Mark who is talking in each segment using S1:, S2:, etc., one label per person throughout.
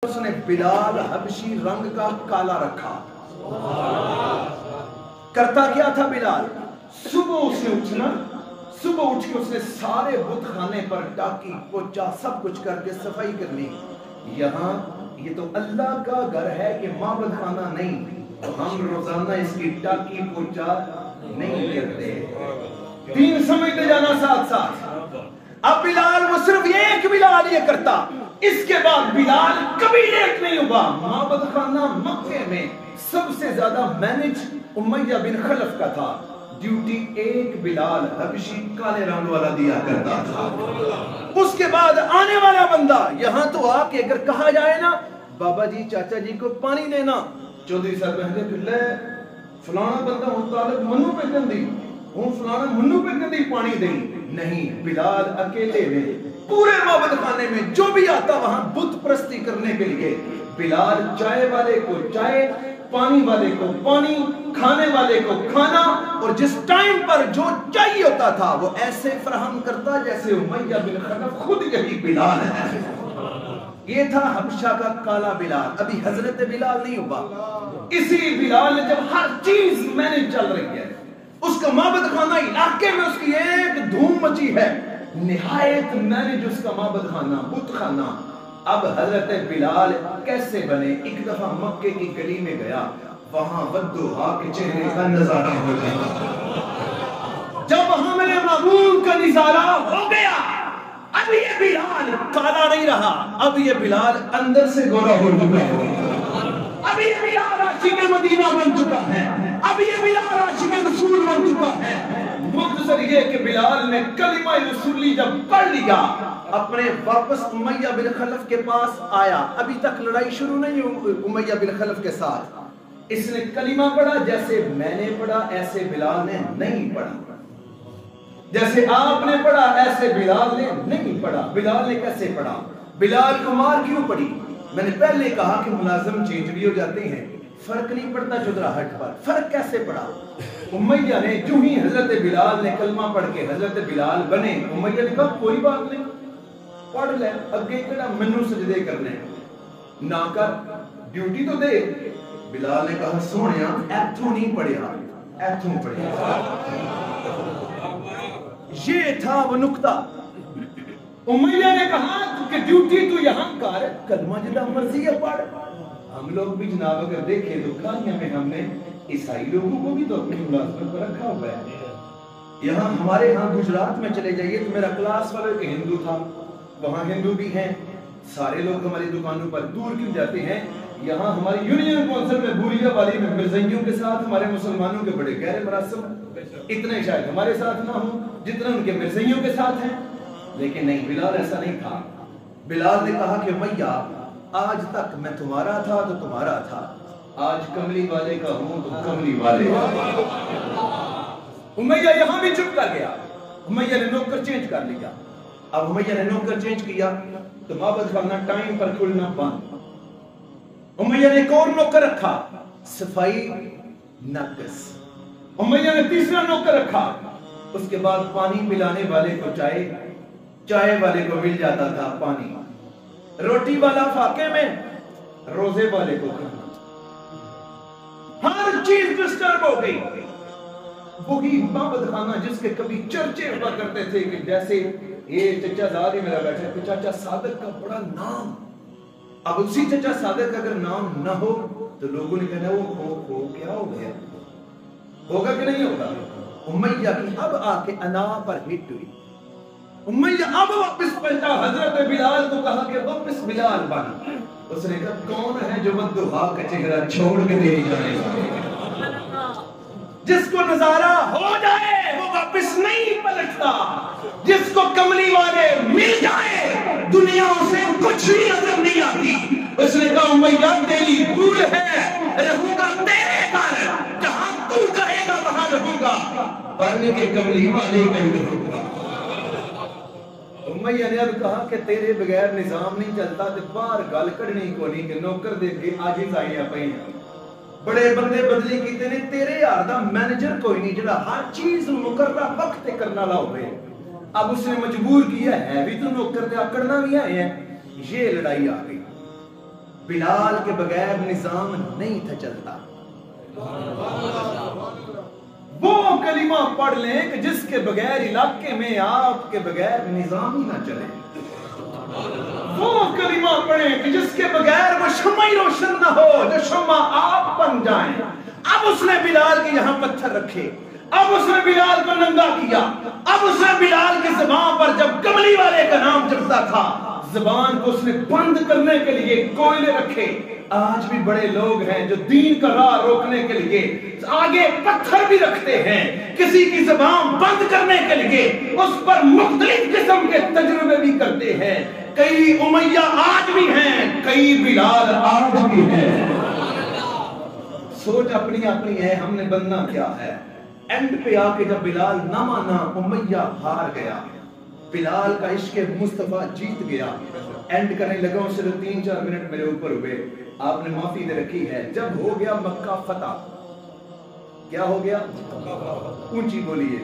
S1: उसने बिलाल हबशी रंग का काला रखा। करता क्या था बिलाल? सुबह उसे उठना, सुबह उठ के उसने सारे बुत खाने पर टाकी पोचा सब कुछ करके सफाई करनी। यहाँ ये तो अल्लाह का घर है कि माबद खाना नहीं, तो हम रोजाना इसकी टाकी पोचा नहीं करते। तीन समझते जाना साथ साथ। अब बिलाल वो सिर्फ एक बिलाल ये करता, इसके बाद बिलाल कभी लेट नहीं हुआ। माबद खाना मक्के में सबसे ज्यादा मैनेज उमैया बिन खलफ का था। ड्यूटी एक बिलाल हबशी काले रंग वाला दिया करता था। उसके बाद आने वाला बंदा यहाँ तो आके अगर कहा जाए ना बाबा जी चाचा जी को पानी देना, चौधरी साहब कहते फलाना बंदा मुतालिब मनु पे कंदी हूं, फलाना मनु पे कंदी पानी दे। नहीं, बिलाल अकेले में पूरे माबद खाने में जो भी आता वहां बुत प्रस्ती करने के लिए बिलाल चाय वाले को चाय, पानी वाले को पानी, खाने वाले को खाना, और जिस टाइम पर जो चाहिए होता था वो ऐसे फराहम करता जैसे उमैया बिन खलफ खुद यही बिलाल है। ये था हबशा का काला बिलाल। अभी हजरत बिलाल नहीं हुआ। इसी बिलाल ने जब हर चीज मैंने चल रही है, उसका माबद खाना इलाके में उसकी एक धूम मची है, निहायत मैनेज उसका माबद खाना बुत खाना। अब हजरत बिलाल कैसे बने? एक दफा मक्के की गली में गया, वहां वद्दुहा के चेहरे का नजारा हो गया। जब वहां मेरे महबूब का नजारा हो गया, अब ये बिलाल काला नहीं रहा, अब ये बिलाल अंदर से गोरा हो चुका है। अब ये बिलाल आशिक मदीना बन चुका है। अब ये बिलाल आशिक रसूल बन चुका है। मुख्तसर ये कि बिलाल ने कलिमा रसूली जब पढ़ लिया, अपने वापस उमैया बिन खलफ के पास आया। अभी तक लड़ाई शुरू नहीं हुई उमैया बिन खलफ के साथ। इसने कलिमा पढ़ा, जैसे मैंने पढ़ा ऐसे बिलाल ने नहीं पढ़ा, जैसे आपने पढ़ा ऐसे बिलाल ने नहीं पढ़ा। बिलाल ने कैसे पढ़ा? बिलाल को मार क्यों पड़ी? मैंने पहले कहा कि मुलाजिम चेंज भी हो जाते हैं, फर्क नहीं पड़ता चुदराहट पर। फर्क कैसे पड़ा? उमैया ने जो ही हजरत बिलाल ने कलमा पढ़ के हजरत बिलाल बने, उमैया ने कहा कोई बात नहीं, पढ़ ले, अगे केड़ा मैनू सजदे करने ना कर, ड्यूटी तो दे। बिलाल ने कहा सोनिया ऐथों नहीं पढ़िया, ऐथों पढ़िया। ये था वो नुक्ता। उमैया ने कहा कि ड्यूटी तू यहाँ कर, कलमा जितना मर्जी है पढ़। हम लोग भी जनाब अगर देखे तो खानिया में हमने ईसाई लोगों को भी तो अपनी मुलाजमत पर रखा हुआ है। यहाँ हमारे यहाँ गुजरात में चले जाइए तो मेरा क्लास वाला एक हिंदू था, वहाँ हिंदू भी हैं। सारे लोग हमारी दुकानों पर दूर क्यों जाते हैं? यहाँ हमारी यूनियन काउंसिल में बूरिया वाली में मिर्ज़ाइयों के साथ हमारे मुसलमानों के बड़े गहरे मरासम इतने शायद हमारे साथ ना हो जितना उनके मिर्ज़ाइयों के साथ हैं। लेकिन नहीं, बिलाल ऐसा नहीं था। बिलाल ने कहा कि मैया आज तक मैं तुम्हारा था तो तुम्हारा था, आज कमली वाले का हूं तो कमली वाले का। उमैया यहां भी चुप कर गया। उमैया ने नौकर चेंज कर लिया। अब उमैया ने नौकर चेंज किया तो माबद खाना टाइम पर खुलना बंद। उमैया ने एक और नौकर रखा, सफाई नाकस। उमैया ने तीसरा नौकर रखा। उसके बाद पानी पिलाने वाले को चाय, चाय वाले को मिल जाता था पानी, रोटी वाला फाके में, रोजे वाले को खाना। हर चीज डिस्टर्ब हो गई। वही माबद खाना जिसके कभी चर्चे हुआ करते थे कि जैसे ये चचा दादी मेरा बैठा है, चाचा सादक का बड़ा नाम। अब उसी चचा सादक का अगर नाम न हो तो लोगों ने कहना वो क्या हो गया, होगा कि नहीं होगा? उमैया की अब आके अना पर हिट हुई। उमैया अब वापस पलटा, हजरत बिलाल को कहा कि वापस बिलाल बन। उसने कहा कौन है जो बद्दुहा का चेहरा छोड़ के दे जाए? जिसको नजारा हो जाए वो वापस नहीं पलटता। जिसको कमली वाले मिल जाए दुनिया उसे कुछ भी नजर नहीं आती। उसने कहा उमैया तेरी भूल है, रहूंगा तेरे घर, जहां तू कहेगा वहां रहूंगा, बनने के कमली वाले कहीं रहूंगा। उमैया ने अब कहा कि तेरे बगैर निजाम नहीं चलता, ते बाहर गल कढ़नी को नहीं कि नौकर दे के आजिज आईया पई। बड़े बंदे बदली कीते ने, तेरे यार दा मैनेजर कोई नहीं जिहड़ा हर चीज मुकर्रा वक्त ते करना ला होवे। अब उसने मजबूर किया है भी तो नौकर ते आकड़ना भी आए हैं। ये लड़ाई आ गई। بلال کے بغیر نظام نہیں تھا چلتا. وہ کلمہ پڑھ لیں کہ جس کے بغیر علاقے میں آپ کے بغیر نظام ہی نہ چلے. وہ کلمہ پڑھیں کہ جس کے بغیر وہ شمع ہی روشن نہ ہو، جو شمع آپ بن جائیں. اب اس نے بلال کے یہاں پتھر رکھے، اب اس نے بلال کو ننگا کیا، اب اس نے بلال کی زبان پر جب کملی والے کا نام جپتا تھا زبان کو اس نے بند کرنے کے لیے کوئلے رکھے. آج بھی بڑے لوگ ہیں جو دین کا راہ روکنے کے لیے آگے پتھر بھی رکھتے ہیں، کسی کی زبان بند کرنے کے لیے اس پر مختلف قسم کے تجربے بھی کرتے ہیں. کئی امیہ آج بھی ہیں، کئی بلال آج بھی ہیں. سوچ اپنی اپنی ہے، ہم نے بننا کیا ہے. اینڈ پہ آ کے جب بلال نہ مانا، امیہ ہار گیا، بلال کا عشق مصطفیٰ جیت گیا. اینڈ کرنے لگا ہوں، صرف 3-4 منٹ میرے اوپر ہوئے. آپ نے معافی دے رکھی ہے. جب ہو گیا مکہ فتح، کیا ہو گیا؟ اونچی بولیے.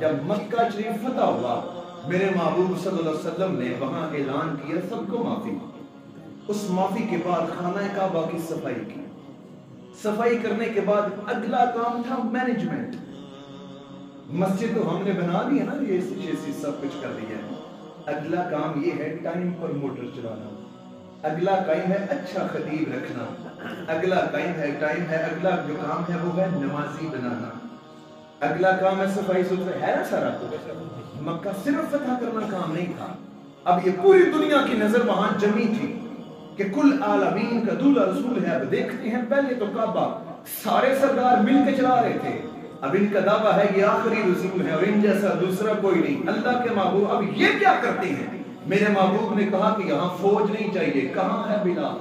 S1: جب مکہ شریف فتح ہوا، میرے محبوب صلی اللہ علیہ وسلم نے وہاں اعلان کیا سب کو معافی. اس معافی کے بعد خانہ کعبہ کی صفائی کی. صفائی کرنے کے بعد اگلا کام تھا مینجمنٹ. مسجد تو ہم نے بنا دی ہے نا، یہ چیز سب کچھ کر دیا ہے. اگلا کام یہ ہے ٹائم پر موٹر چلانا. اگلا کام ہے اچھا خطیب رکھنا. اگلا ٹائم ہے اگلا جو کام ہے وہ ہے نمازی بنانا. اگلا کام ہے صفائی ستھرائی. ہے نا سارا کچھ. مکہ صرف فتح کرنا کام نہیں تھا. اب یہ پوری دنیا کی نظر وہاں جمی تھی کہ کل عالمین کا دولہ رسول ہے. اب دیکھتے ہیں پہلے تو کعبہ سارے سردار مل کے چلا رہے تھے، اب ان کا دعویٰ ہے یہ آخری رسول ہے اور ان جیسا دوسرا کوئی نہیں. اللہ کے محبوب اب یہ کیا کرتے ہیں؟ میرے محبوب نے کہا کہ یہاں فوج نہیں چاہیے. کہاں ہے بلال؟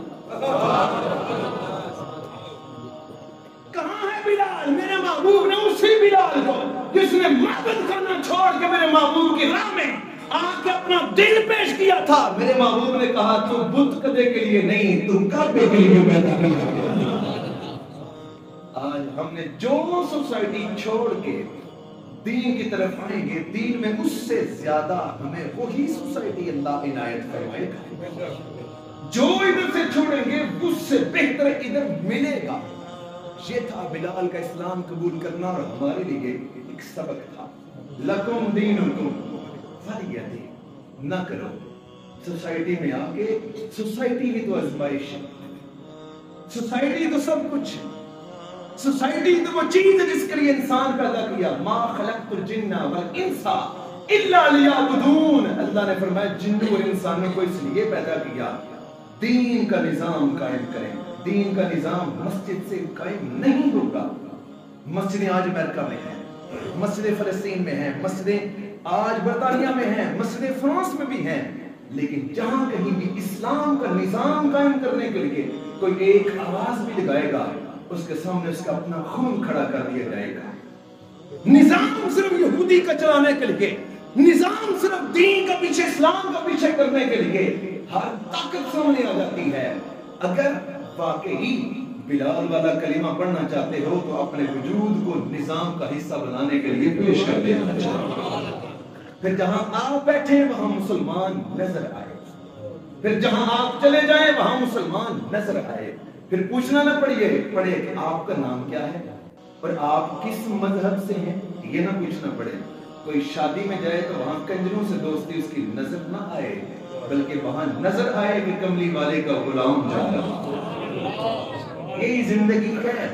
S1: کہاں ہے بلال؟ میرے محبوب نے اسی بلال کو جس نے معبد کرنا چھوڑ کے میرے محبوب کی راہ میں آ کے اپنا دل پیش کیا تھا، میرے محبوب نے کہا تو بت کدے کے لیے نہیں، تو کعبے کے لیے پیدا کیا. آج ہم نے جو سوسائٹی چھوڑ کے دین کی طرف آئیں گے، دین میں اس سے زیادہ ہمیں وہی سوسائٹی اللہ عنایت فرمائے گا. جو ادھر سے چھوڑیں گے اس سے بہتر ادھر ملے گا. یہ تھا بلال کا اسلام قبول کرنا، اور ہمارے لیے ایک سبق تھا. لکم دینکم ولی دین. نہ کرو سوسائٹی میں آ کے، سوسائٹی بھی تو آزمائش ہے، سوسائٹی تو سب کچھ ہے. سوسائٹی تو وہ چیز ہے جس کے لیے انسان پیدا کیا. ما خلقت الجن والانس الا لیعبدون. اللہ نے فرمایا جنوں اور انسانوں کو اس لیے پیدا کیا دین کا نظام قائم کریں. دین کا نظام مسجد سے قائم نہیں ہوگا. مسجدیں آج امریکہ میں ہیں، مسجدیں فلسطین میں ہیں، مسجدیں آج برطانیہ میں ہیں، مسجدیں فرانس میں بھی ہیں. لیکن جہاں کہیں بھی اسلام کا نظام قائم کرنے کے لیے کوئی ایک آواز بھی لگائے گا، اس کے سامنے اس کا اپنا خون کھڑا کر دیا جائے گا. نظام صرف یہودی کا چلانے کے لیے، نظام صرف دین کا پیچھے، اسلام کا پیچھے کرنے کے لیے ہر طاقت سامنے آ جاتی ہے. اگر واقعی بلال والا کلمہ پڑھنا چاہتے ہو تو اپنے وجود کو نظام کا حصہ بنانے کے لیے پیش کر دینا چاہیے. پھر جہاں آپ بیٹھے وہاں مسلمان نظر آئے، پھر جہاں آپ چلے جائیں وہاں مسلمان نظر آئے. پھر پوچھنا نہ پڑے کہ آپ کا نام کیا ہے اور آپ کس مذہب سے ہیں، یہ نہ پوچھنا پڑے. کوئی شادی میں جائے تو وہاں کنجروں سے دوستی اس کی نظر نہ آئے، بلکہ وہاں نظر آئے کہ کملی والے کا غلام جا رہا. یہی زندگی ہے.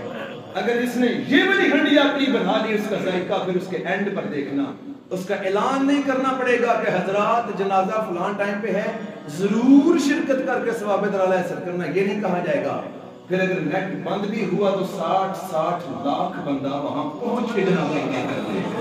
S1: اگر اس نے یہ والی ہنڈی اپنی بنا لی، اس کا ذائقہ پھر اس کے اینڈ پر دیکھنا. اس کا اعلان نہیں کرنا پڑے گا کہ حضرات جنازہ فلان ٹائم پہ ہے، ضرور شرکت کر کے ثواب تعالیٰ حاصل کرنا، یہ نہیں کہا جائے گا. پھر اگر نیٹ بند بھی ہوا تو 60 لاکھ بندہ وہاں پہنچ کے جنازہ ادا کرتے ہیں.